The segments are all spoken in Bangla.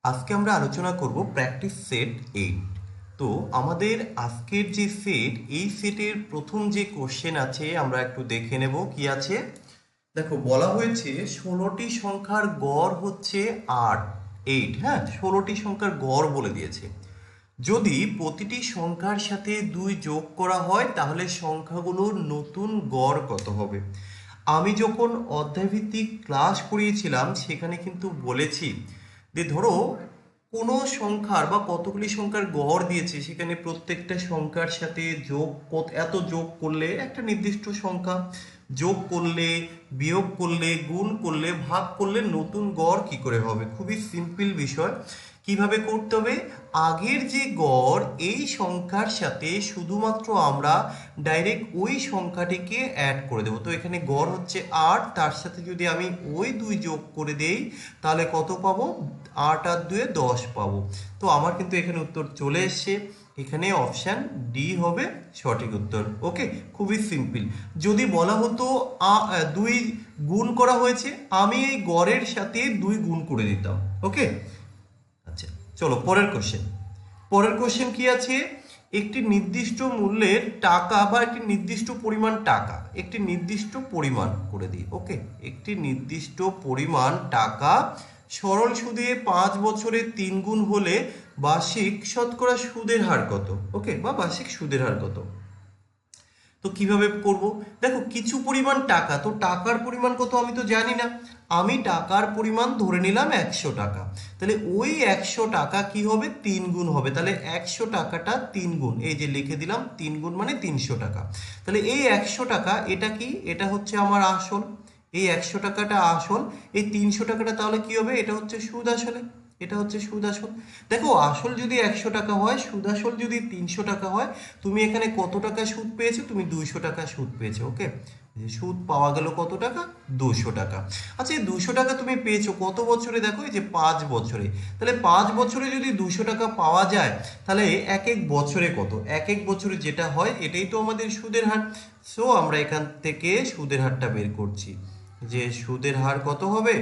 আজকে আমরা আলোচনা করব প্র্যাকটিস সেট 8। তো আমাদের আজকের যে সেট, এই সেটের প্রথম যে কোশ্চেন আছে আমরা একটু দেখে নেব কি আছে। দেখো, বলা হয়েছে 16টি সংখ্যার গড় হচ্ছে 8। হ্যাঁ, 16টি সংখ্যার গড় বলে দিয়েছে। যদি প্রতিটি সংখ্যার সাথে 2 যোগ করা হয় তাহলে সংখ্যাগুলোর নতুন গড় কত হবে। আমি যখন অধ্যায়ভিত্তিক ক্লাস করিয়েছিলাম সেখানে কিন্তু বলেছি যে ধরো কোনো সংখ্যার বা কতগুলি সংখ্যার গড় দিয়েছে, সেখানে প্রত্যেকটা সংখ্যার সাথে এত যোগ করলে একটা নির্দিষ্ট সংখ্যা, যোগ করলে, বিয়োগ করলে, গুণ করলে, ভাগ করলে নতুন গড় কি করে হবে। খুবই সিম্পল বিষয়। কিভাবে করতে হবে, আগের যে গড় এই সংখ্যার সাথে শুধুমাত্র আমরা ডাইরেক্ট ওই সংখ্যাটিকে অ্যাড করে দেবো। তো এখানে গড় হচ্ছে 8, তার সাথে যদি আমি ওই 2 যোগ করে দেই তাহলে কত পাবো, 8 আর 2 10 পাবো। তো আমার কিন্তু এখানে উত্তর চলে এসছে, এখানে অপশান ডি হবে সঠিক উত্তর। ওকে, খুবই সিম্পল। যদি বলা হতো 2 গুণ করা হয়েছে, আমি এই গড়ের সাথে 2 গুণ করে দিতাম। ওকে, আচ্ছা চলো পরের কোশ্চেন। পরের কোশ্চেন কি আছে, একটি নির্দিষ্ট মূল্যের টাকা বা একটি নির্দিষ্ট পরিমাণ টাকা, একটি নির্দিষ্ট পরিমাণ করে দিই। ওকে, একটি নির্দিষ্ট পরিমাণ টাকা সরল সুদে 5 বছরে 3 গুণ হলে বার্ষিক শতকরা সুদের হার কত। ওকে, বা বার্ষিক সুদের হার কত। তো কিভাবে করব, দেখো কিছু পরিমাণ টাকা, তো টাকার পরিমাণ কত আমি তো জানি না। আমি টাকার পরিমাণ ধরে নিলাম 100 টাকা, তাহলে ওই 100 টাকা কি হবে, 3 গুণ হবে। তাহলে 100 টাকাটা 3 গুণ, এই যে লিখে দিলাম 3 গুণ মানে 300 টাকা। তাহলে এই 100 টাকা এটা কি, এটা হচ্ছে আমার আসল। এই 100 টাকাটা আসল, এই 300 টাকাটা তাহলে কি হবে, এটা হচ্ছে সুদ আসলে। এটা হচ্ছে সুদ আসল। দেখো, আসল যদি 100 টাকা হয়, সুদ আসল যদি 300 টাকা হয়, তুমি এখানে কত টাকা সুদ পেয়েছো, তুমি 200 টাকা সুদ পেয়েছো। ওকে, সুদ পাওয়া গেল কত টাকা, 200 টাকা। আচ্ছা, এই 200 টাকা তুমি পেয়েছো কত বছরে, দেখো এই যে 5 বছরে। তাহলে 5 বছরে যদি 200 টাকা পাওয়া যায়, তাহলে এক এক বছরে কত, এক এক বছরে যেটা হয় এটাই তো আমাদের সুদের হার। সো আমরা এখান থেকে সুদের হারটা বের করছি, যে সুদের হার কত হবে,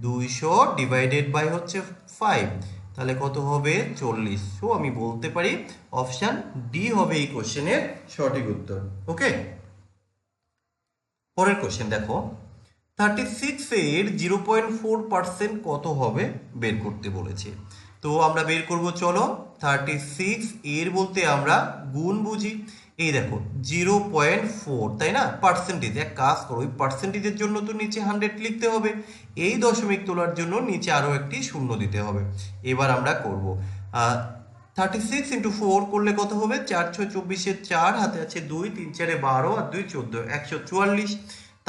200 ডিভাইডেড বাই হচ্ছে 5, তাহলে কত হবে 40। সো আমি বলতে পারি অপশান ডি হবে এই কোশ্চেনের সঠিক উত্তর। ওকে, পরের কোশ্চেন দেখো, 36 এর 0.4% কত হবে বের করতে বলেছে। তো আমরা বের করব, চলো। 36 এর বলতে আমরা গুণ বুঝি। এই দেখো 0.4, তাই না, পার্সেন্টেজ। এক কাজ করো, ওই পার্সেন্টেজের জন্য তো নিচে 100 লিখতে হবে, এই দশমিক তোলার জন্য নিচে আরও একটি শূন্য দিতে হবে। এবার আমরা করব 36 ইন্টু 4 করলে কত হবে, 4 6 24, 4 হাতে আছে 2, 3 4 12 আর 2 14, 144।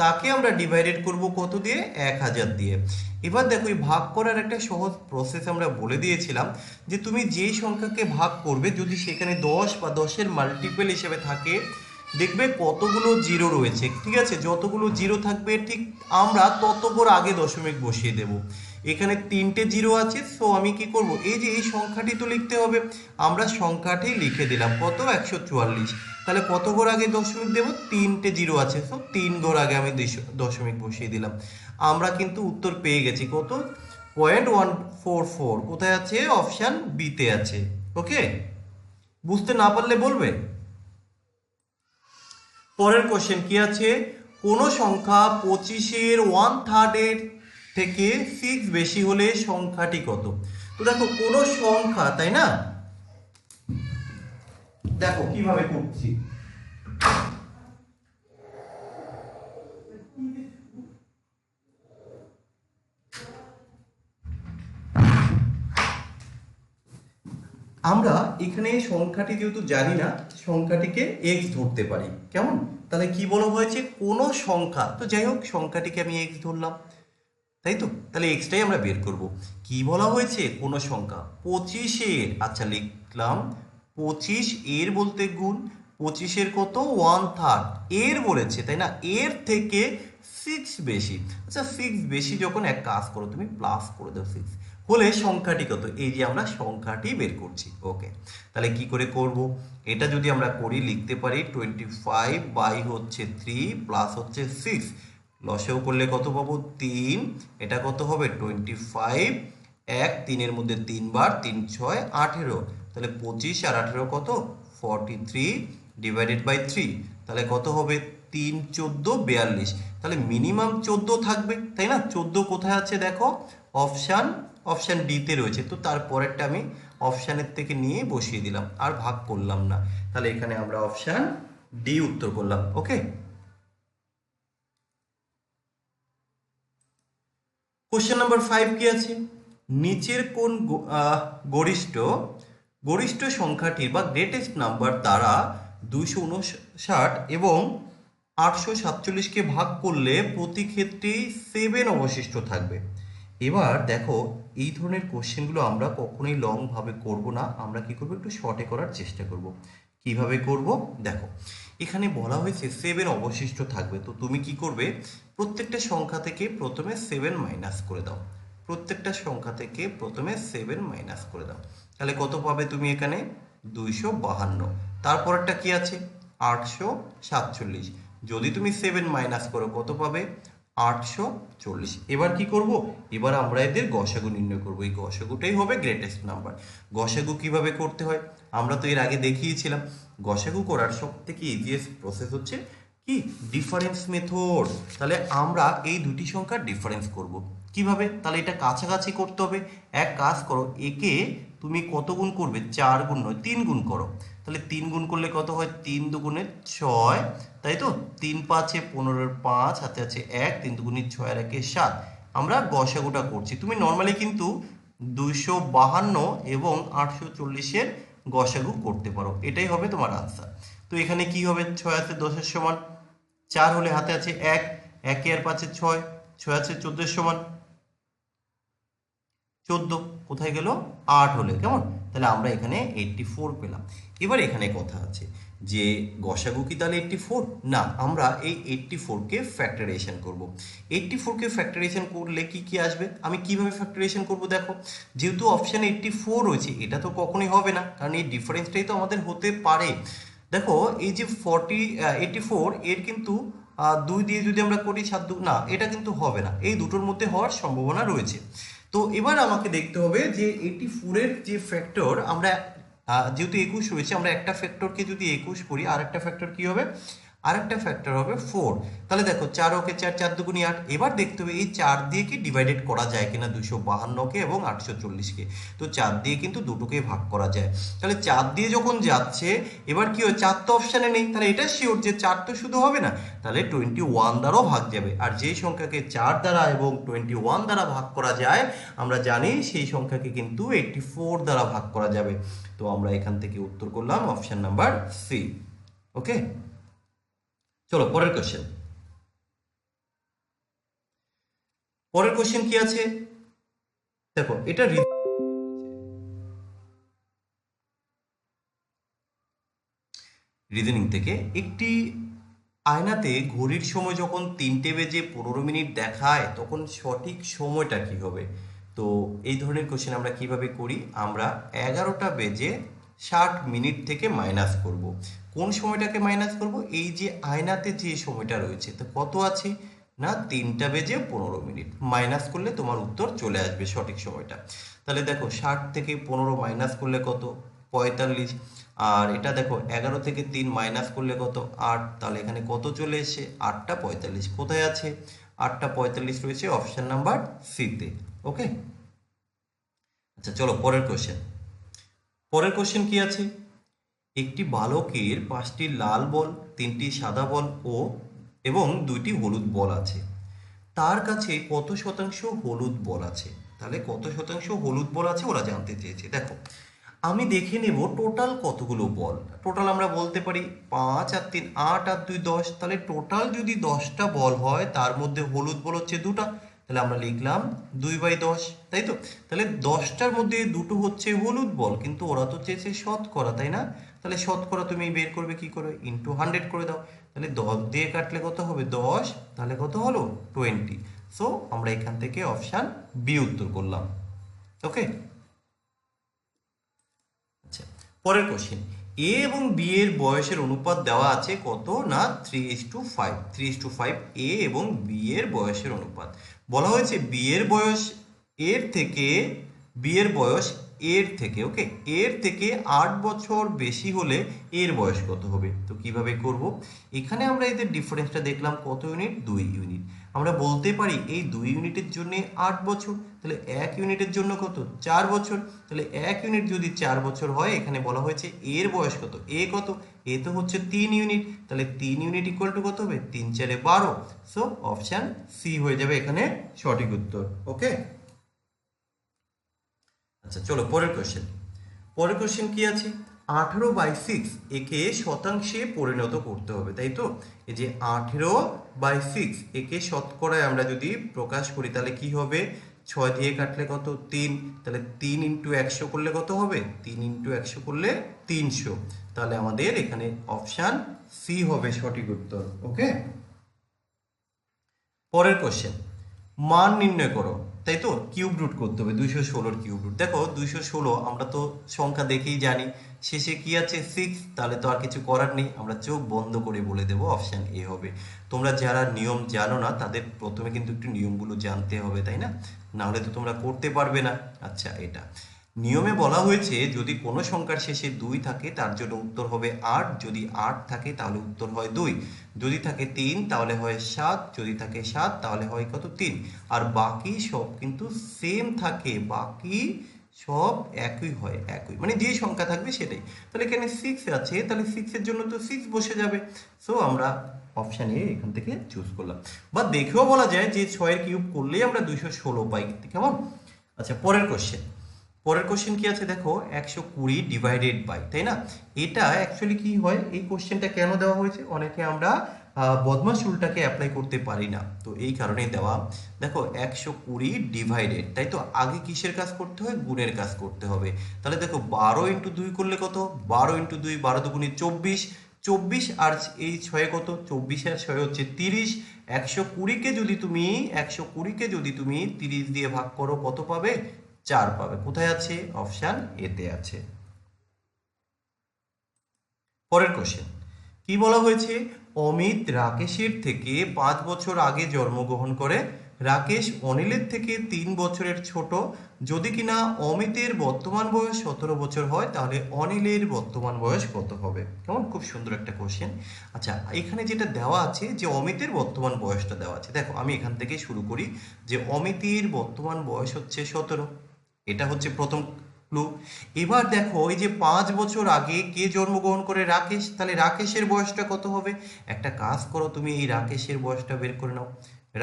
তাকে আমরা ডিভাইডেড করব কত দিয়ে, 1000 দিয়ে। এবার দেখো, এই ভাগ করার একটা সহজ প্রসেস আমরা বলে দিয়েছিলাম, যে তুমি যেই সংখ্যাকে ভাগ করবে যদি সেখানে 10 বা 10-এর মাল্টিপল হিসেবে থাকে, দেখবে কতগুলো জিরো রয়েছে। ঠিক আছে, যতগুলো জিরো থাকবে ঠিক আমরা ততগুলো আগে দশমিক বসিয়ে দেব। এখানে 3টে জিরো আছে, সো আমি কি করব, এই যে এই সংখ্যাটি তো লিখতে হবে, আমরা সংখ্যাটি লিখে দিলাম কত, 144। তাহলে কত ঘর আগে দশমিক দেব, 3টে জিরো আছে, সো 3 ঘর আগে আমি দশমিক বসিয়ে দিলাম। আমরা কিন্তু উত্তর পেয়ে গেছি কত, 0.144। কোথায় আছে, অপশান বিতে আছে। ওকে, বুঝতে না পারলে বলবে। পরের কোশ্চেন কি আছে, কোন সংখ্যা 25-এর 1/3 থেকে 6 বেশি হলে সংখ্যাটি কত। তো দেখো, কোন সংখ্যা, তাই না, দেখো কিভাবে করছি। আমরা এখানে সংখ্যাটি যেহেতু জানি না, সংখ্যাটিকে এক্স ধরতে পারি, কেমন। তাহলে কি বলা হয়েছে, কোন সংখ্যা, তো যাই হোক সংখ্যাটিকে আমি এক্স ধরলাম, তাই তো। তাহলে এক্সটাই আমরা বের করব। কি বলা হয়েছে, কোন সংখ্যা 25-এর, আচ্ছা লিখলাম 25 এর বলতে গুণ, 25-এর কত 1/3 এর বলেছে, তাই না, এর থেকে 6 বেশি। আচ্ছা 6 বেশি যখন, এক কাজ করো তুমি প্লাস করে দাও 6 হলে সংখ্যাটি কত, এই যে আমরা সংখ্যাটি বের করছি। ওকে, তাহলে কি করে করব, এটা যদি আমরা করি লিখতে পারি 25 বাই হচ্ছে 3 প্লাস হচ্ছে 6, লসেও করলে কত পাবো 3, এটা কত হবে 25 এক, 3-এর মধ্যে 3 বার, 3 6 18, তাহলে 25 আর 18 কত 43 ডিভাইডেড বাই 3, তাহলে কত হবে 3 14 42, তাহলে মিনিমাম 14 থাকবে, তাই না? 14 কোথায় আছে দেখো, অপশান ডিতে রয়েছে, তো তারপরেরটা আমি অপশানের থেকে নিয়ে বসিয়ে দিলাম, আর ভাগ করলাম না, তাহলে এখানে আমরা অপশান ডি উত্তর করলাম। ওকে, কোশ্চেন নাম্বার 5 কি আছে, নিচের কোন গরিষ্ঠ সংখ্যাটির বা গ্রেটেস্ট নাম্বার দ্বারা 259 এবং 847কে ভাগ করলে প্রতি ক্ষেত্রেই 7 অবশিষ্ট থাকবে। এবার দেখো, এই ধরনের কোশ্চেনগুলো আমরা কখনোই লং ভাবে করব না, আমরা কি করব, একটু শর্টে করার চেষ্টা করব। কিভাবে করব দেখো, এখানে বলা হয়েছে 7 অবশিষ্ট থাকবে, তো তুমি কি করবে, প্রত্যেকটা সংখ্যা থেকে প্রথমে 7 মাইনাস করে দাও, প্রত্যেকটা সংখ্যা থেকে প্রথমে 7 মাইনাস করে দাও, তাহলে কত পাবে তুমি এখানে 252, তারপরটা কি আছে 847, যদি তুমি 7 মাইনাস করো কত পাবে 840। এবার কি করব, এবার আমরা এদের গসাগু নির্ণয় করব, এই গসাগুটাই হবে গ্রেটেস্ট নাম্বার। গসাগু কিভাবে করতে হয় আমরা তো এর আগে দেখিয়েছিলাম, গসাগু করার সব থেকে ইজিয়েস্ট প্রসেস হচ্ছে কি, ডিফারেন্স মেথড। তাহলে আমরা এই দুটি সংখ্যার ডিফারেন্স করব কিভাবে, তাহলে এটা কাছাকাছি করতে হবে। এক কাজ করো, একে তুমি কত গুণ করবে, 4 গুণ নয় 3 গুণ করো, তাহলে 3 গুণ করলে কত হয়, 3 দুগুণে 6, তাই তো, 3 5 15, 5 হাতে আছে 1, 3 দুগুণে 6 আর 1 7, আমরা গসাগুটা করছি। তুমি নর্মালি কিন্তু 252 এবং 840-এর গসাগু করতে পারো, এটাই হবে তোমার আনসার। তো এখানে কি হবে, 6 হাতে 10-এর সমান, 4 হলে হাতে আছে 1, 1 আর 5 6, 6 আছে 14-এর সমান, 14 কোথায় গেল 8 হলে, কেমন, তাহলে আমরা এখানে 84 পেলাম। এবার এখানে কথা আছে যে গসাগু কি তাহলে 84 না, আমরা এই 84কে ফ্যাক্টরাইজেশন করব। 84কে ফ্যাক্টরাইজেশন করলে কি কি আসবে, আমি কিভাবে ফ্যাক্টরাইজেশন করব দেখো, যেহেতু অপশন 84 রয়েছে, এটা তো কখনোই হবে না, কারণ এই ডিফারেন্সটাই তো আমাদের হতে পারে। দেখো এই যে 84 এর কিন্তু 2 দিয়ে যদি আমরা করি 7 না, এটা কিন্তু হবে না, এই দুটোর মধ্যে হওয়ার সম্ভাবনা রয়েছে। তো এবার আমাকে দেখতে হবে যে 84-এর যে ফ্যাক্টর, আমরা যেহেতু 21 রয়েছে, আমরা একটা ফ্যাক্টরকে যদি 21 করি, আর একটা ফ্যাক্টর কি হবে, আরেকটা ফ্যাক্টর হবে 4, তাহলে দেখো 4 ওকে 4, 4 দুগুণি 8, এবার দেখতে হবে এই 4 দিয়ে কি ডিভাইডেড করা যায় কিনা 252-কে এবং 840-কে, তো 4 দিয়ে কিন্তু দুটোকেই ভাগ করা যায়, তাহলে 4 দিয়ে যখন যাচ্ছে, এবার কি হয়, 4 তো অপশানে নেই, তাহলে এটা শিওর যে 4 তো শুধু হবে না, তাহলে 21 দ্বারাও ভাগ যাবে, আর যেই সংখ্যাকে 4 দ্বারা এবং 21 দ্বারা ভাগ করা যায়, আমরা জানি সেই সংখ্যাকে কিন্তু 84 দ্বারা ভাগ করা যাবে। তো আমরা এখান থেকে উত্তর করলাম অপশন নাম্বার সি। ওকে, চলো পরের কোশ্চেন। পরের কোশ্চেন কি আছে দেখো, এটা রিজনিং থেকে, একটি আয়নাতে ঘড়ির সময় যখন 3টে বেজে 15 মিনিট দেখায়, তখন সঠিক সময়টা কি হবে। তো এই ধরনের কোশ্চেন আমরা কিভাবে করি, আমরা 11টা বেজে 60 মিনিট থেকে মাইনাস করব। কোন সময়টাকে মাইনাস করব, এই যে আয়নাতে যে সময়টা রয়েছে, তো কত আছে না 3টা বেজে 15 মিনিট, মাইনাস করলে তোমার উত্তর চলে আসবে সঠিক সময়টা। তাহলে দেখো 60 থেকে 15 মাইনাস করলে কত 45, আর এটা দেখো 11 থেকে 3 মাইনাস করলে কত 8, তাহলে এখানে কত চলে এসে 8টা 45, কোথায় আছে 8টা 45 রয়েছে অপশন নাম্বার সিতে। ওকে, আচ্ছা চলো পরের কোশ্চেন। পরের কোশ্চেন কি আছে, একটি বালকের 5টি লাল বল, 3টি সাদা বল এবং 2টি হলুদ বল আছে, তার কাছে কত শতাংশ হলুদ বল আছে, তাহলে কত শতাংশ হলুদ বল আছে ওরা জানতে চেয়েছে। দেখো আমি দেখে নেব টোটাল কতগুলো বল, টোটাল আমরা বলতে পারি 5 আর 3 8 আর 2 10, তাহলে টোটাল যদি 10টা বল হয়, তার মধ্যে হলুদ বল হচ্ছে 2টা, তাহলে আমরা লিখলাম 2/10, তাই তো, তাহলে 10টার মধ্যে 2টো হচ্ছে হলুদ বল, কিন্তু ওরা তো চেয়েছে শতকরা, তাই না, তাহলে শতকরা তুমি বের করবে কি করে, ইন্টু 100 করে দাও, তাহলে 10 দিয়ে কাটলে কত হবে 10, তাহলে কত হলো 20। সো আমরা এখান থেকে অপশান বি উত্তর করলাম। ওকে, আচ্ছা পরের কোশ্চেন, এ এবং বি এর বয়সের অনুপাত দেওয়া আছে কত না 3:5, 3:5 এ এবং বি এর বয়সের অনুপাত, বলা হয়েছে বি এর বয়স এর থেকে বি এর বয়স এর থেকে, ওকে, এর থেকে 8 বছর বেশি হলে এর বয়স কত হবে? তো কিভাবে করব? এখানে আমরা এদের ডিফারেন্সটা দেখলাম কত ইউনিট, 2 ইউনিট। আমরা বলতে পারি এই 2 ইউনিটের জন্য 8 বছর, তাহলে 1 ইউনিটের জন্য কত, 4 বছর। তাহলে 1 ইউনিট যদি 4 বছর হয়, এখানে বলা হয়েছে এর বয়স কত, এ কত, এ তো হচ্ছে 3 ইউনিট, তাহলে 3 ইউনিট ইকুয়াল টু কত হবে, 3 4 12। সো অপশান সি হয়ে যাবে এখানে সঠিক উত্তর, ওকে। আচ্ছা চলো পরের কোশ্চেন। পরের কোশ্চেন কি আছে, 18/6 একে শতাংশে পরিণত করতে হবে, তাই তো? এই যে 18/6 একে শতকরায় আমরা যদি প্রকাশ করি তাহলে কি হবে, 6 দিয়ে কাটলে কত, 3, তাহলে 3 ইন্টু 100 করলে কত হবে, 3 ইন্টু 100 করলে 300। তাহলে আমাদের এখানে অপশান সি হবে সঠিক উত্তর, ওকে। পরের কোশ্চেন, মান নির্ণয় করো, তাই তো? কিউব রুট করতে হবে 216 কিউব রুট। দেখো 216 আমরা তো সংখ্যা দেখেই জানি, শেষে কি আছে 6, তাহলে তো আর কিছু করার নেই, আমরা চোখ বন্ধ করে বলে দেবো অপশান এ হবে। তোমরা যারা নিয়ম জানো না তাদের প্রথমে কিন্তু একটু নিয়মগুলো জানতে হবে, তাই না? না হলে তো তোমরা করতে পারবে না। আচ্ছা, এটা নিয়মে বলা হয়েছে যদি কোনো সংখ্যার শেষে 2 থাকে তার জন্য উত্তর হবে 8, যদি 8 থাকে তাহলে উত্তর হয় 2, যদি থাকে 3 তাহলে হয় 7, যদি থাকে 7 তাহলে হয় কত, 3। আর বাকি সব কিন্তু সেম থাকে, বাকি সব একই হয়, একই মানে যে সংখ্যা থাকবে সেটাই। তাহলে এখানে 6 আছে, তাহলে 6 এর জন্য তো 6 বসে যাবে। সো আমরা অপশান এ এখান থেকে চুজ করলাম। বা দেখেও বলা যায় যে 6 এর কিউব করলেই আমরা 216 পাই, কেমন? আচ্ছা পরের কোশ্চেন। পরের কোশ্চেন কি আছে দেখো, 120 ডিভাইডেড বাই, তাই না? এটা অ্যাকচুয়ালি কি হয়, এই কোশ্চেনটা কেন দেওয়া হয়েছে, অনেকে আমরা বদমাশ রুলটাকে অ্যাপ্লাই করতে পারি না, তো এই কারণেই দেওয়া। দেখো 120 ডিভাইডেড, তাই তো? আগে কিসের কাজ করতে হয়, গুণের কাজ করতে হবে। তাহলে দেখো 12 ইন্টু 2 করলে কত, 12 ইন্টু 2 12 দুগুণে 24, 24 আর এই 6 কত, 24 আর 6 হচ্ছে 30। 120কে যদি তুমি 30 দিয়ে ভাগ করো কত পাবে, 4 পাবে। কোথায় আছে, অপশান এতে আছে। পরের কোশ্চেন কি বলা হয়েছে, অমিত রাকেশের থেকে 5 বছর আগে জন্মগ্রহণ করে, রাকেশ অনিলের থেকে 3 বছরের ছোট, যদি কিনা অমিতের বর্তমান বয়স 17 বছর হয় তাহলে অনিলের বর্তমান বয়স কত হবে? কেমন, খুব সুন্দর একটা কোশ্চেন। আচ্ছা এখানে যেটা দেওয়া আছে যে অমিতের বর্তমান বয়সটা দেওয়া আছে, দেখো আমি এখান থেকে শুরু করি যে অমিতের বর্তমান বয়স হচ্ছে 17, এটা হচ্ছে প্রথম ক্লু। এবার দেখো এই যে 5 বছর আগে কে জন্মগ্রহণ করে, রাকেশ, তাহলে রাকেশের বয়সটা কত হবে? একটা কাজ করো, তুমি এই রাকেশের বয়সটা বের করে নাও।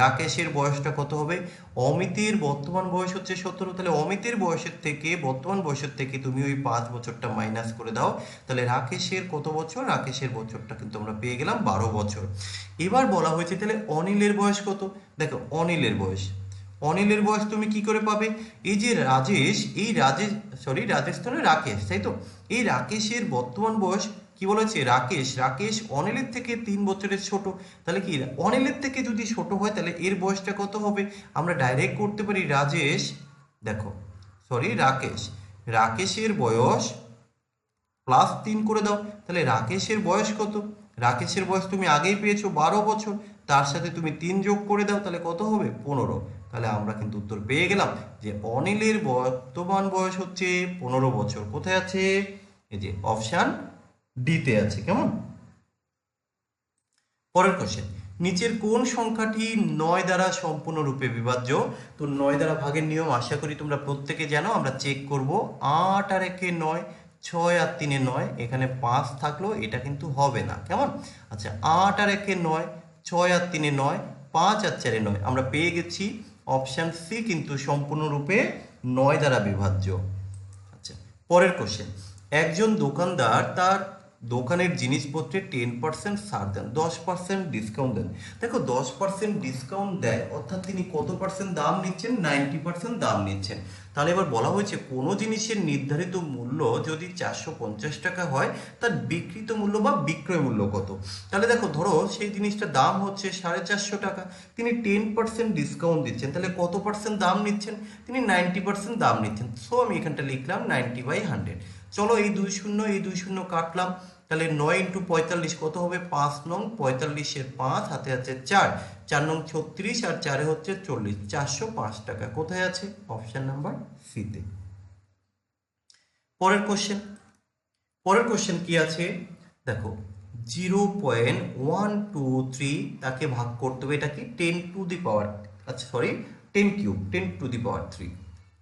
রাকেশের বয়সটা কত হবে, অমিতের বর্তমান বয়স হচ্ছে 17, তাহলে অমিতের বয়সের থেকে, বর্তমান বয়সের থেকে তুমি ওই 5 বছরটা মাইনাস করে দাও, তাহলে রাকেশের কত বছর, রাকেশের বছরটা কিন্তু আমরা পেয়ে গেলাম 12 বছর। এবার বলা হয়েছে তাহলে অনিলের বয়স কত, দেখো অনিলের বয়স, অনিলের বয়স তুমি কি করে পাবে, এই যে রাজেশ, এই রাজেশ, সরি রাজেশ তো নয়, রাকেশ, তাই তো? এই রাকেশের বর্তমান বয়স কি বলেছে, রাকেশ, রাকেশ অনিলের থেকে 3 বছরের ছোট, তাহলে কি অনিলের থেকে যদি ছোট হয় তাহলে এর বয়সটা কত হবে? আমরা ডাইরেক্ট করতে পারি রাজেশ, দেখো সরি রাকেশ, রাকেশের বয়স প্লাস 3 করে দাও, তাহলে রাকেশের বয়স কত, রাকেশের বয়স তুমি আগেই পেয়েছো 12 বছর, তার সাথে তুমি 3 যোগ করে দাও, তাহলে কত হবে, 15। তাহলে আমরা কিন্তু উত্তর পেয়ে গেলাম যে অনিলের বর্তমান বয়স হচ্ছে 15 বছর। কোথায় আছে, এই যে অপশান ডিতে আছে, কেমন? পরের কোশ্চেন, নিচের কোন সংখ্যাটি 9 দ্বারা সম্পূর্ণরূপে বিভাজ্য? তো 9 দ্বারা ভাগের নিয়ম আশা করি তোমরা প্রত্যেকে জানো, আমরা চেক করব। 8 আর 1 9, 6 আর 3 9, এখানে 5 থাকলো, এটা কিন্তু হবে না, কেমন? আচ্ছা 8 আর 1 9, 6 আর 3 9, 5 আর 4 9, আমরা পেয়ে গেছি অপশান সি কিন্তু সম্পূর্ণরূপে 9 দ্বারা বিভাজ্য। আচ্ছা পরের কোশ্চেন, একজন দোকানদার তার দোকানের জিনিসপত্রে 10% ছাড় দেন, 10% ডিসকাউন্ট দেন। দেখো 10% ডিসকাউন্ট দেয় অর্থাৎ তিনি কত পার্সেন্ট দাম নিচ্ছেন, 90% দাম নিচ্ছেন। তাহলে এবার বলা হয়েছে কোনো জিনিসের নির্ধারিত মূল্য যদি 450 টাকা হয় তার বিক্রিত মূল্য বা বিক্রয় মূল্য কত? তাহলে দেখো ধরো সেই জিনিসটার দাম হচ্ছে 450 টাকা, তিনি 10% ডিসকাউন্ট দিচ্ছেন, তাহলে কত পার্সেন্ট দাম নিচ্ছেন, তিনি 90% দাম নিচ্ছেন। সো আমি এখানটা লিখলাম 90/100। চলো এই 2 শূন্য এই 2 শূন্য কাটলাম, তাহলে 9 ইন্টু 45 কত হবে, 5 নং 45-এর 5 হাতে আছে 4, 4 নং 36 আর 4 হচ্ছে 40, 405 টাকা। কোথায় আছে, অপশান নাম্বার সিতে। পরের কোশ্চেন কি আছে দেখো, 0.123 তাকে ভাগ করতে হবে, এটা কি 10⁻, আচ্ছা সরি 10³ 10⁻3।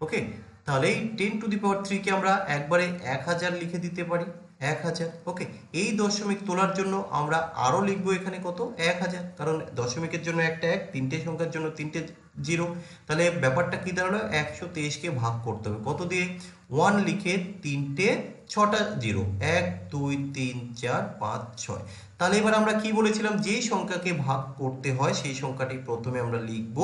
ওকে, তাহলে এই 10⁻3 কে আমরা একবারে 1000 লিখে দিতে পারি, 1000। ওকে, এই দশমিক তোলার জন্য আমরা আরো লিখবো এখানে কত, 1000, কারণ দশমিকের জন্য একটা এক, তিনটে সংখ্যার জন্য তিনটে জিরো। তাহলে ব্যাপারটা কি দাঁড়ালো, 123কে ভাগ করতে হবে কত দিয়ে, 1 লিখে তিনটে ছটা জিরো, 1 2 3 4 5 6। তাহলে এবার আমরা কি বলেছিলাম, যেই সংখ্যাকে ভাগ করতে হয় সেই সংখ্যাটি প্রথমে আমরা লিখব।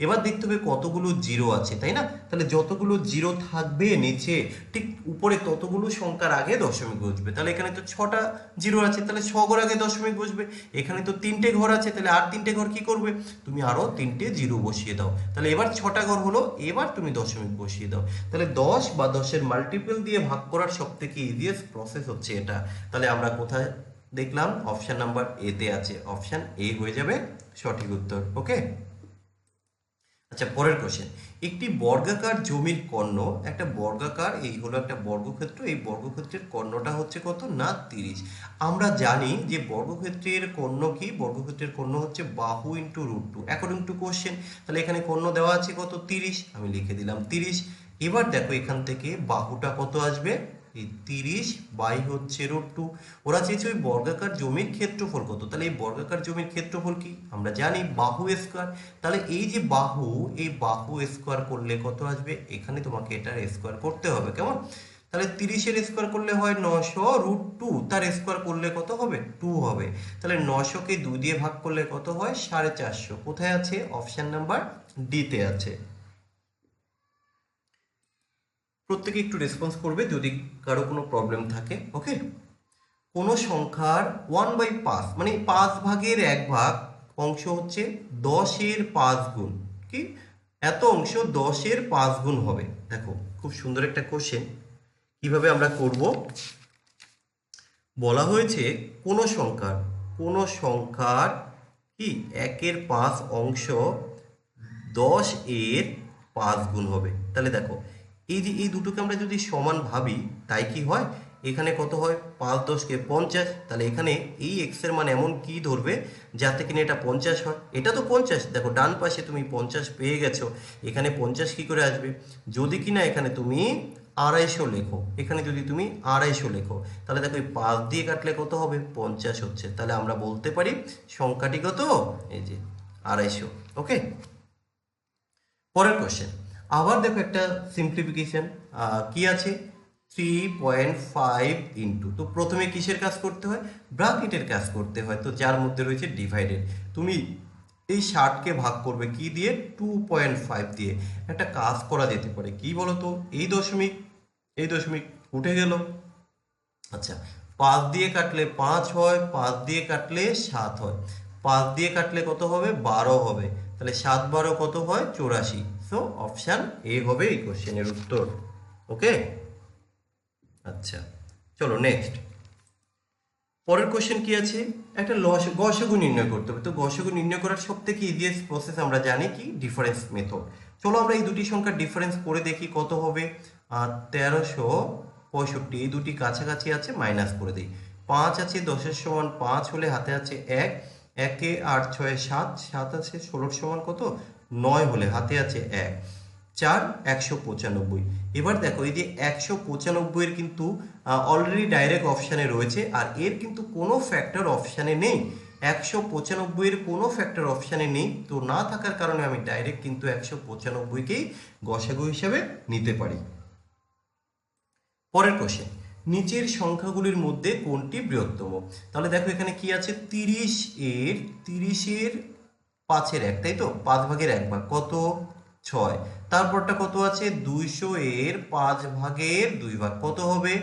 এবার দেখতে হবে কতগুলো জিরো আছে, তাই না? তাহলে যতগুলো জিরো থাকবে নিচে ঠিক উপরে ততগুলো সংখ্যার আগে দশমিক বসবে। তাহলে এখানে তো 6টা জিরো আছে, তাহলে 6 ঘর আগে দশমিক বসবে। এখানে তো 3টে ঘর আছে, তাহলে আর 3টে ঘর কি করবে, তুমি আরো 3টে জিরো বসিয়ে দাও। তাহলে এবার 6টা ঘর হলো, এবার তুমি দশমিক বসিয়ে দাও। তাহলে 10 বা 10-এর মাল্টিপল দিয়ে ভাগ করার সব থেকে ইজিয়েস্ট প্রসেস হচ্ছে এটা। তাহলে আমরা কোথায় দেখলাম, অপশন নাম্বার এ তে আছে, অপশন এ হয়ে যাবে সঠিক উত্তর। ওকে, আচ্ছা পরের কোশ্চেন, একটি বর্গাকার জমির কর্ণ, একটা বর্গাকার, এই হলো একটা বর্গক্ষেত্র, এই বর্গক্ষেত্রের কর্ণটা হচ্ছে কত না 30। আমরা জানি যে বর্গক্ষেত্রের কর্ণ কি, বর্গক্ষেত্রের কর্ণ হচ্ছে বাহু ইন্টু √2 অ্যাকর্ডিং টু কোশ্চেন। তাহলে এখানে কর্ণ দেওয়া আছে কত 30, আমি লিখে দিলাম 30। এবার দেখো এখান থেকে বাহুটা কত আসবে, এই 30 বাই হচ্ছে √2। ওরা চেয়েছে ওই বর্গাকার জমির ক্ষেত্রফল কত, তাহলে এই বর্গাকার জমির ক্ষেত্রফল কি আমরা জানি, বাহু স্কয়ার। তাহলে এই যে বাহু, এই বাহু স্কয়ার করলে কত আসবে, এখানে তোমাকে এটার স্কয়ার করতে হবে, কেমন? তাহলে 30-এর স্কয়ার করলে হয় 900, √2 তার স্কয়ার করলে কত হবে, 2 হবে। তাহলে 900-কে 2 দিয়ে ভাগ করলে কত হয়, 450। কোথায় আছে, অপশন নাম্বার ডি তে আছে। প্রত্যেকে একটু রেসপন্স করবে যদি কারো কোনো প্রবলেম থাকে। ওকে, কোনো সংখ্যার 1/5 মানে 5 ভাগের 1 ভাগ অংশ হচ্ছে 10-এর 5 গুণ, কি এত অংশ 10-এর 5 গুণ হবে। দেখো খুব সুন্দর একটা কোশ্চেন, কিভাবে আমরা করব, বলা হয়েছে কোনো সংখ্যার কি 1/5 অংশ 10-এর 5 গুণ হবে। তাহলে দেখো এই যে এই দুটোকে আমরা যদি সমান ভাবি, তাই কি হয়, এখানে কত হয় 5 10-কে 50, তাহলে এখানে এই এক্স এর মান এমন কি ধরবে যাতে কিনা এটা 50 হয়। এটা তো 50, দেখো ডান পাশে তুমি 50 পেয়ে গেছো, এখানে 50 কি করে আসবে, যদি কিনা এখানে তুমি 250 লেখো, এখানে যদি তুমি 250 লেখো, তাহলে দেখো এই 5 দিয়ে কাটলে কত হবে, 50 হচ্ছে। তাহলে আমরা বলতে পারি সংখ্যাটি কত, এই যে 250। ওকে, পরের কোশ্চেন, আবার দেখো একটা সিম্পলিফিকেশন কি আছে, 3.5 ইন্টু, তো প্রথমে কিসের কাজ করতে হয়, ব্র্যাকেটের কাজ করতে হয়, তো যার মধ্যে রয়েছে ডিভাইডেড। তুমি এই 60-কে ভাগ করবে কি দিয়ে, 2.5 দিয়ে। একটা কাজ করা যেতে পারে, কি বলতো, এই দশমিক উঠে গেল। আচ্ছা, 5 দিয়ে কাটলে 5 হয়, 5 দিয়ে কাটলে 7 হয়, 5 দিয়ে কাটলে কত হবে, 12 হবে। তাহলে 7 12 কত হয়, 84। সো অপশান এ হবে এই কোশ্চেনের উত্তর। ওকে, আচ্ছা চলো নেক্সট। পরের কোশ্চেন কি আছে, একটা গসগু নির্ণয় করতে হবে। তো গসগু নির্ণয় করার সব থেকে ইজিয়েস্ট প্রসেস আমরা জানি কি, ডিফারেন্স মেথড। চলো আমরা এই দুটি সংখ্যার ডিফারেন্স করে দেখি কত হবে। 1365, এই দুটি কাছাকাছি আছে, মাইনাস করে দিই। 5 আছে 10-এর সমান 5 হলে হাতে আছে 1, 1-এ 8 6-এ 7, 7 আছে 16-এর সমান কত 9 হলে হাতে আছে 1, 4 195। এবার দেখো এই যে 195-এর কিন্তু অলরেডি ডাইরেক্ট অপশানে রয়েছে, আর এর কিন্তু কোনো ফ্যাক্টর অপশানে নেই। 195-এর কোনো ফ্যাক্টর অপশানে নেই, তো না থাকার কারণে আমি ডাইরেক্ট কিন্তু 195-কেই গসাগু হিসাবে নিতে পারি। পরের কোশ্চেন, নিচের সংখ্যাগুলির মধ্যে কোনটি বৃহত্তম। তাহলে দেখো এখানে কি আছে, 30-এর 5-এর 1, তাই তো 5 ভাগের 1 ভাগ কত 6। তারপরটা কত আছে, 200-এর 5 ভাগের 2 ভাগ কত হবে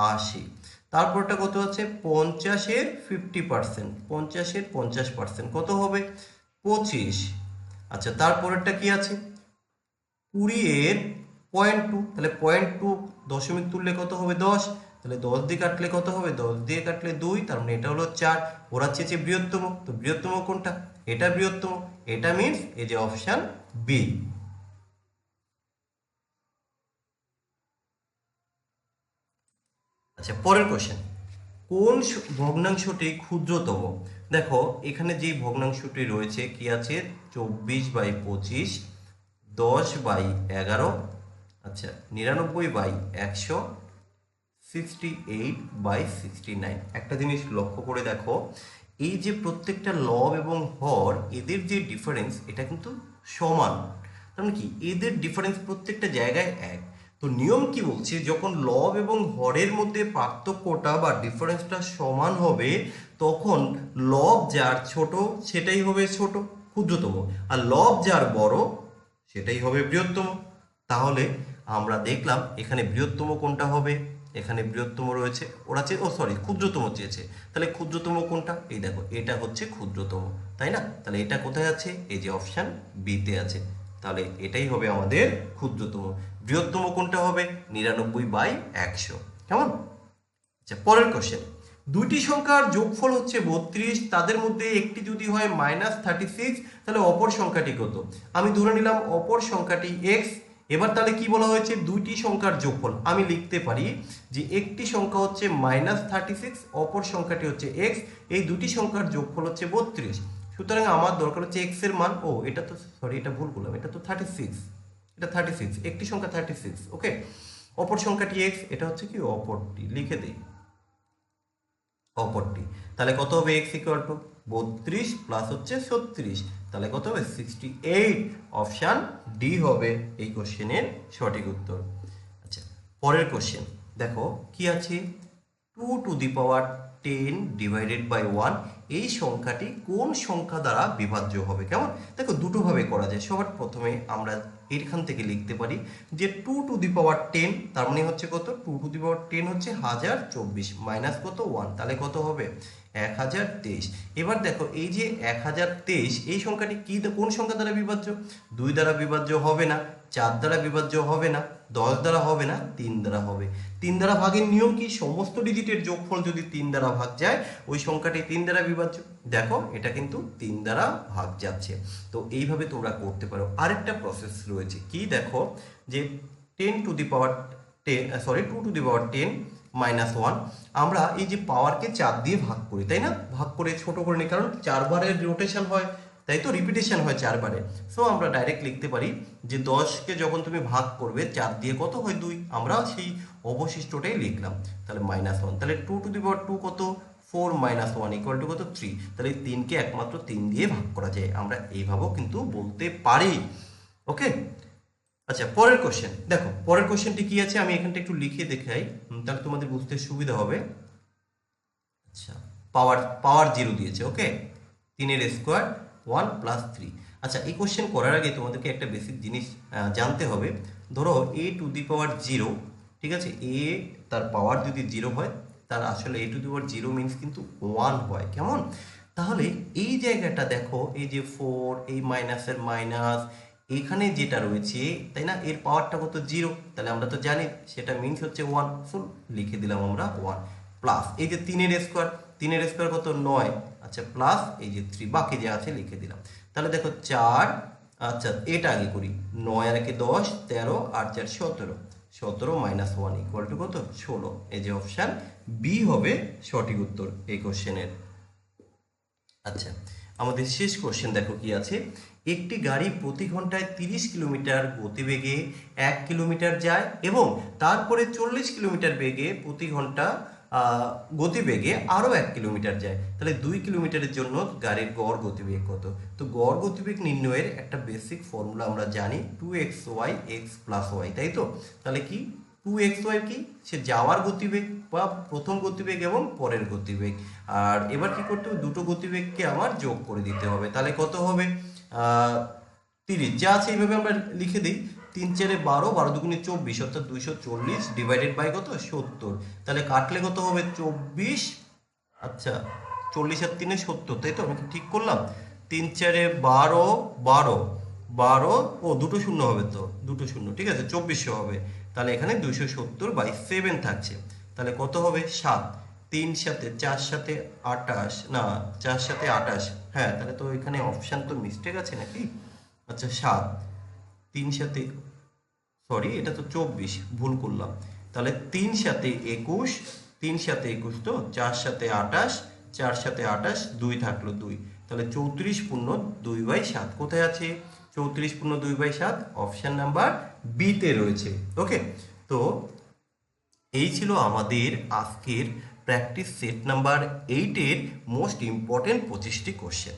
80। তারপরটা কত আছে, 50-এর 50%, 50-এর 50% কত হবে 25। আচ্ছা তারপরেরটা কি আছে, 20-এর 0.2, তাহলে 0.2 দশমিক তুললে কত হবে 10, তাহলে 10 দিয়ে কাটলে কত হবে, 10 দিয়ে কাটলে 2, তার মানে এটা হলো 4। ওরা চেয়েছে বৃহত্তম, তো বৃহত্তম কোনটা, এটা বৃহত্তম, এটা মিন্স এই যে অপশান বি। আচ্ছা, পরের কোশ্চেন, কোন ভগ্নাংশটি ক্ষুদ্রতম? দেখো এখানে যে ভগ্নাংশটি রয়েছে কি আছে, 24/25, 10/11, আচ্ছা 99/100, 68/69। একটা জিনিস লক্ষ্য করে দেখো, এই যে প্রত্যেকটা লব এবং হর এদের যে ডিফারেন্স এটা কিন্তু সমান, তার মানে কি এদের ডিফারেন্স প্রত্যেকটা জায়গায় এক। তো নিয়ম কি বলছে, যখন লব এবং হরের মধ্যে পার্থক্যটা বা ডিফারেন্সটা সমান হবে তখন লব যার ছোট সেটাই হবে ছোট, ক্ষুদ্রতম, আর লব যার বড় সেটাই হবে বৃহত্তম। তাহলে আমরা দেখলাম এখানে বৃহত্তম কোনটা হবে, এখানে বৃহত্তম রয়েছে, ওরা ক্ষুদ্রতম চেয়েছে, তাহলে ক্ষুদ্রতম কোনটা, এই দেখো এটা হচ্ছে ক্ষুদ্রতম, তাই না? তাহলে এটা কোথায় আছে, এই যে অপশান বিতে আছে, তাহলে এটাই হবে আমাদের ক্ষুদ্রতম। বৃহত্তম কোনটা হবে, 99/100। কেমন? আচ্ছা, পরের কোশ্চেন, দুইটি সংখ্যার যোগফল হচ্ছে 32, তাদের মধ্যে একটি যদি হয় -36, তাহলে অপর সংখ্যাটি কত? আমি ধরে নিলাম অপর সংখ্যাটি x। এবার তাহলে কি বলা হয়েছে, দুইটি সংখ্যার যোগফল আমি লিখতে পারি যে একটি সংখ্যা হচ্ছে -36, অপর সংখ্যাটি হচ্ছে x, এই দুটি সংখ্যার যোগফল হচ্ছে 32। সুতরাং আমার দরকার হচ্ছে x এর মান, এটা তো এটা ভুল করলাম, এটা তো 36, এটা 36, একটি সংখ্যা 36, ওকে। অপর সংখ্যাটি x, এটা হচ্ছে কি অপরটি, লিখে দেই অপরটি, তাহলে কত হবে, x ইকুয়াল টু 32 প্লাস হচ্ছে 36, তাহলে কত হবে 68। অপশান ডি হবে এই কোশ্চেনের সঠিক উত্তর। আচ্ছা, পরের কোশ্চেন দেখো কি আছে, 2 / 1 এই সংখ্যাটি কোন সংখ্যা দ্বারা বিভাজ্য হবে? কেমন? দেখো দুটো ভাবে করা যায়। সবার প্রথমে আমরা এখান থেকে লিখতে পারি যে 2 / 10, তার মানে হচ্ছে কত, 2 / 10 হচ্ছে 1024 মাইনাস কত 1, তাহলে কত হবে 1023। এবার দেখো এই যে 1023 এই সংখ্যাটি কি, কোন সংখ্যা দ্বারা বিভাজ্য? 2 দ্বারা বিভাজ্য হবে না, 4 দ্বারা বিভাজ্য হবে না, 10 দ্বারা হবে না, 3 দ্বারা হবে। 3 দ্বারা ভাগের নিয়ম কি, সমস্ত ডিজিটের যোগফল যদি 3 দ্বারা ভাগ যায় ওই সংখ্যাটি 3 দ্বারা বিভাজ্য। দেখো এটা কিন্তু 3 দ্বারা ভাগ যাচ্ছে, তো এইভাবে তোমরা করতে পারো। আরেকটা প্রসেস রয়েছে কি, দেখো যে 2 / 10 -1, আমরা এই যে পাওয়ারকে 4 দিয়ে ভাগ করি, তাই না? ভাগ করে ছোট করে নিই, কারণ 4 বারের রোটেশন হয়, তাই তো, রিপিটেশন হয় 4 বারে। সো আমরা ডাইরেক্ট লিখতে পারি যে 10কে যখন তুমি ভাগ করবে 4 দিয়ে কত হয় 2, আমরা সেই অবশিষ্টটাই লিখলাম, তাহলে -1, তাহলে 2 কত 4 - 1 ইকুয়াল টু কত 3, তাহলে 3কে একমাত্র 3 দিয়ে ভাগ করা যায়, আমরা এইভাবেও কিন্তু বলতে পারি, ওকে। আচ্ছা, পরের কোশ্চেন দেখো, পরের কোশ্চেনটি কি আছে আমি এখানটা একটু লিখে দেখাই, তাহলে তোমাদের বুঝতে সুবিধা হবে। আচ্ছা, পাওয়ার পাওয়ার 0 দিয়েছে, ওকে, 3 এর স্কোয়ার 1 + 3। আচ্ছা, এই কোশ্চেন করার আগে তোমাদেরকে একটা বেসিক জিনিস জানতে হবে। ধরো a⁴, ঠিক আছে, এ তার পাওয়ার যদি 0 হয়, তার আসলে a⁴ মিনস কিন্তু 1 হয়, কেমন? তাহলে এই জায়গাটা দেখো, এই যে 4, এই মাইনাসের মাইনাস, এখানে যেটা রয়েছে, তাই না, এর পাওয়ারটা কত 0, তাহলে আমরা তো জানি সেটা মিনস হচ্ছে 1, সো লিখে দিলাম আমরা 1 প্লাস এই যে 3 এর স্কোয়ার, 3 এর স্কোয়ার কত 9, আচ্ছা প্লাস এই যে 3, বাকি যা আছে লিখে দিলাম। তাহলে দেখো 4, আচ্ছা এটা আগে করি, 9 আর 1 10, 13 আর 4 17, 17 - 1 ইকুয়াল টু কত 16। এই যে অপশান বি হবে সঠিক উত্তর এই কোশ্চেনের। আচ্ছা, আমাদের শেষ কোশ্চেন দেখো কি আছে, একটি গাড়ি প্রতি ঘন্টায় 30 কিলোমিটার গতিবেগে 1 কিলোমিটার যায় এবং তারপরে 40 কিলোমিটার বেগে প্রতি ঘন্টা গতিবেগে আরও 1 কিলোমিটার যায়, তাহলে 2 কিলোমিটারের জন্য গাড়ির গড় গতিবেগ কত? তো গড় গতিবেগ নির্ণয়ের একটা বেসিক ফর্মুলা আমরা জানি, 2xy x + y, তাই তো? তাহলে কি 2xy কি, সে যাওয়ার গতিবেগ বা প্রথম গতিবেগ এবং পরের গতিবেগ, আর এবার কি করতে হবে, দুটো গতিবেগকে আমার যোগ করে দিতে হবে, তাহলে কত হবে 30, যা আছে এইভাবে আমরা লিখে দিই, 3 × 4 = 12, 12 × 2 = 24, অর্থাৎ 240 ডিভাইডেড বাই কত 70, তাহলে কাটলে কত হবে 24, আচ্ছা 40 আর 3 70, তাই তো, আমি কি ঠিক করলাম? 3 × 4 = 12, 12, 12, ও দুটো শূন্য হবে, তো দুটো শূন্য, ঠিক আছে, 2400 হবে, তাহলে এখানে 270/7 থাকছে, তাহলে কত হবে 7, 3 সাথে 4 সাথে 28, না 4 সাথে 28, হ্যাঁ, তাহলে তো এখানে অপশান তো মিস্টেক আছে নাকি, আচ্ছা 7, 3 সাথে, সরি এটা তো 24, ভুল করলাম, তাহলে 3 সাথে 21, 3 সাথে 21, তো 4 সাথে 28, 4 সাথে 28, 2 থাকলো 2, তাহলে 34 পূর্ণ 2/7 কোথায় আছে? 34 পূর্ণ 2/7 অপশন নাম্বার বি তে রয়েছে। ওকে, তো এই ছিল আমাদের আজকের প্র্যাকটিস সেট নাম্বার 8 এর মোস্ট ইম্পর্টেন্ট 25টি কোশ্চেন।